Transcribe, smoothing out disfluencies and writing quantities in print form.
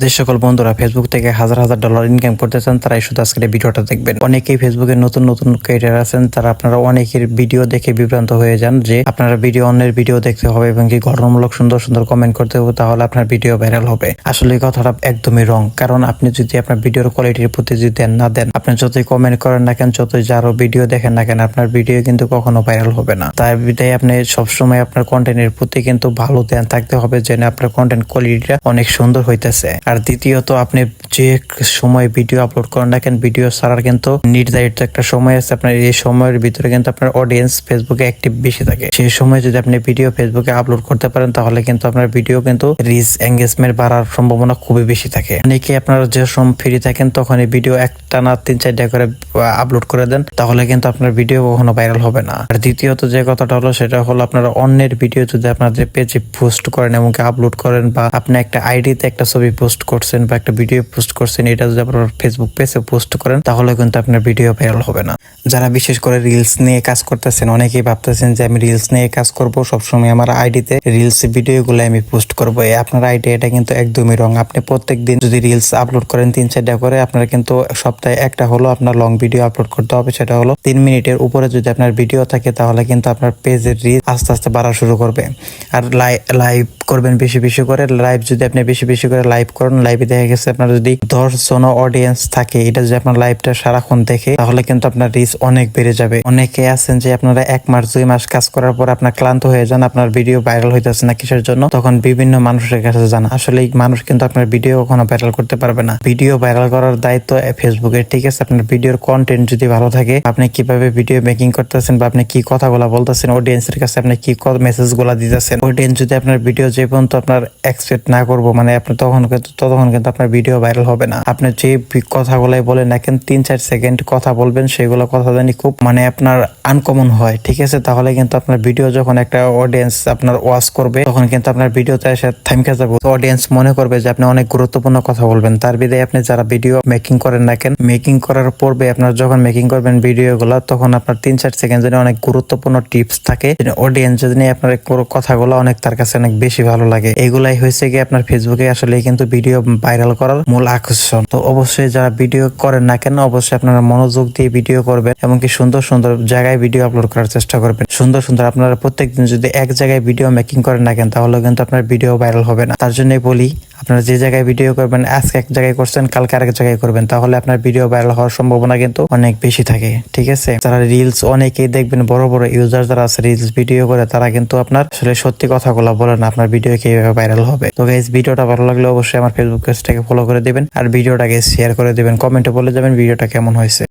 যে সকল বন্ধুরা ফেসবুক থেকে হাজার হাজার ডলার ইনকাম করতে চান তারাই শুধু আজকের এই ভিডিওটা দেখবেন। অনেকেই ফেসবুকে নতুন নতুন ক্রিয়েটর আছেন, তারা আপনারা অনেকের ভিডিও দেখে বিভ্রান্ত হয়ে যান যে আপনারা ভিডিও অন্যের ভিডিও দেখতে হবে এবং কি গঠনমূলক সুন্দর সুন্দর কমেন্ট করতে হবে, তাহলে আপনার ভিডিও ভাইরাল হবে। আসলে এই কথাটা একদমই রং। কারণ আপনি যদি আপনার ভিডিওর কোয়ালিটির প্রতি যদি ধ্যান না দেন, আপনি যতই কমেন্ট করেন না কেন, যতই যারও ভিডিও দেখেন না কেন, আপনার ভিডিও কিন্তু কখনো ভাইরাল হবে না। তাই বিধায় আপনি সবসময় আপনার কন্টেন্টের প্রতি কিন্তু ভালো ধ্যান থাকতে হবে, যেন আপনার কন্টেন্ট কোয়ালিটিটা অনেক সুন্দর হইতেছে। আর দ্বিতীয়ত, আপনি যে সময় ভিডিও আপলোড করেন না কেন, ভিডিও ছাড়ার কিন্তু নির্ধারিত একটা সময় আছে। আপনার এই সময়ের ভিতরে কিন্তু আপনার অডিয়েন্স ফেসবুকে অ্যাক্টিভ বেশি থাকে। সেই সময় যদি আপনি ভিডিও ফেসবুকে আপলোড করতে পারেন, তাহলে কিন্তু আপনার ভিডিও কিন্তু রিচ এঙ্গেজমেন্ট বাড়ার সম্ভাবনা খুবই বেশি থাকে। অনেকে আপনারা যে সময় ফ্রি থাকেন তখন এই ভিডিও একটা না 3-4টা করে আপলোড করে দেন, তাহলে কিন্তু আপনার ভিডিও কখনো ভাইরাল হবে না। আর দ্বিতীয়ত যে কথাটা হলো, সেটা হলো আপনারা অন্যের ভিডিও যদি আপনাদের পেজে পোস্ট করেন এবং আপলোড করেন, বা আপনি একটা আইডিতে একটা ছবি পোস্ট করছেন বা একটা ভিডিও পোস্ট করছেন, এটা যদি আপনার ফেসবুক পেজে পোস্ট করেন, তাহলে কিন্তু আপনার ভিডিও ভাইরাল হবে না। যারা বিশেষ করে রিলস নিয়ে কাজ করতেছেন, অনেকেই ভাবতেছেন যে আমি রিলস নিয়ে কাজ করব, সবসময় আমার আইডিতে রিলস ভিডিওগুলো আমি পোস্ট করবো। আপনার আইডি এটা কিন্তু একদমই রং। আপনি প্রত্যেক দিন যদি রিলস আপলোড করেন 3-4টা করে, আপনার কিন্তু সপ্তাহে একটা হলো আপনার লং ভিডিও আপলোড করতে হবে। সেটা হলো 3 মিনিটের উপরে যদি আপনার ভিডিও থাকে, তাহলে কিন্তু আপনার পেজের রিচ আস্তে আস্তে বাড়া শুরু করবে। আর লাইভ করবেন বেশি বেশি করে। লাইভ যদি আপনি বেশি বেশি করে লাইভ করেন, লাইভে দেখা গেছে আপনার যদি 10 জন অডিয়েন্স থাকে, এটা যদি আপনার লাইভটা সারাক্ষণ দেখে, তাহলে কিন্তু আপনার রিচ অনেক বেড়ে যাবে। অনেকে আছেন যে আপনারা 1 মাস 2 মাস কাজ করার পর আপনার ক্লান্ত হয়ে যান, আপনার ভিডিও ভাইরাল হইতেছে না কিসের জন্য, তখন বিভিন্ন মানুষের কাছে যান। আসলে এই মানুষ কিন্তু আপনার ভিডিও কখনো ভাইরাল করতে পারবে না। ভিডিও ভাইরাল করার দায়িত্ব ফেসবুকের, ঠিক আছে? আপনার ভিডিওর কন্টেন্ট যদি ভালো থাকে, আপনি কিভাবে ভিডিও মেকিং করতেছেন বা আপনি কি কথাগুলো বলতেছেন, অডিয়েন্সের কাছে আপনি কি মেসেজ গুলা দিতেছেন, অডিয়েন্স যদি আপনার ভিডিও যে পর্যন্ত আপনার এক্সপেক্ট না করবো, মানে আপনি ততক্ষণ কিন্তু আপনার ভিডিও ভাইরাল হবে না। আপনি যে কথাগুলাই বলেন না কেন, 3-4 সেকেন্ড কথা বলবেন, সেগুলো কথা জানি খুব মানে আপনার আনকমন হয়, ঠিক আছে? তাহলে কিন্তু আপনার ভিডিও যখন একটা অডিয়েন্স আপনার ওয়াচ করবে, তখন কিন্তু আপনার ভিডিওতে এসে থামকে যাবে। অডিয়েন্স মনে করবে যে আপনি অনেক গুরুত্বপূর্ণ কথা বলবেন। তার বিদায় আপনি যারা ভিডিও মেকিং করেন না কেন, মেকিং করার পূর্বে আপনার যখন মেকিং করবেন ভিডিওগুলো, তখন আপনার 3-4 সেকেন্ড জন্য অনেক গুরুত্বপূর্ণ টিপস থাকে, অডিয়েন্স যদি আপনার কথাগুলো অনেক তার কাছে অনেক বেশি ভালো লাগে। এগুলাই হয়েছে কি আপনার ফেসবুকে আসলে কিন্তু ভিডিও ভাইরাল করার মূল আকর্ষণ। তো অবশ্যই যারা ভিডিও করেন না কেন, অবশ্যই আপনারা মনোযোগ দিয়ে ভিডিও করবেন এবং কি সুন্দর সুন্দর জায়গায় ভিডিও আপলোড করার চেষ্টা করবেন। সুন্দর সুন্দর আপনারা প্রত্যেকদিন যদি এক জায়গায় ভিডিও মেকিং করেন না কেন, তাহলে কিন্তু আপনার ভিডিও ভাইরাল হবে না। তার জন্যই বলি, আপনারা যে জায়গায় ভিডিও করবেন, আজকে এক জায়গায় করছেন, কালকে আরেক জায়গায় করবেন, তাহলে আপনার ভিডিও ভাইরাল হওয়ার সম্ভাবনা কিন্তু অনেক বেশি থাকে, ঠিক আছে? যারা রিলস, অনেকেই দেখবেন বড় বড় ইউজার যারা আছে রিলস ভিডিও করে, তারা কিন্তু আপনার আসলে সত্যি কথাগুলো বলেন আপনার ভিডিও কিভাবে ভাইরাল হবে। তো গাইস, ভিডিওটা ভালো লাগলে অবশ্যই আমার ফেসবুক পেজটাকে ফলো করে দিবেন আর ভিডিওটাকে শেয়ার করে দিবেন। কমেন্টে বলে যাবেন ভিডিওটা কেমন হয়েছে।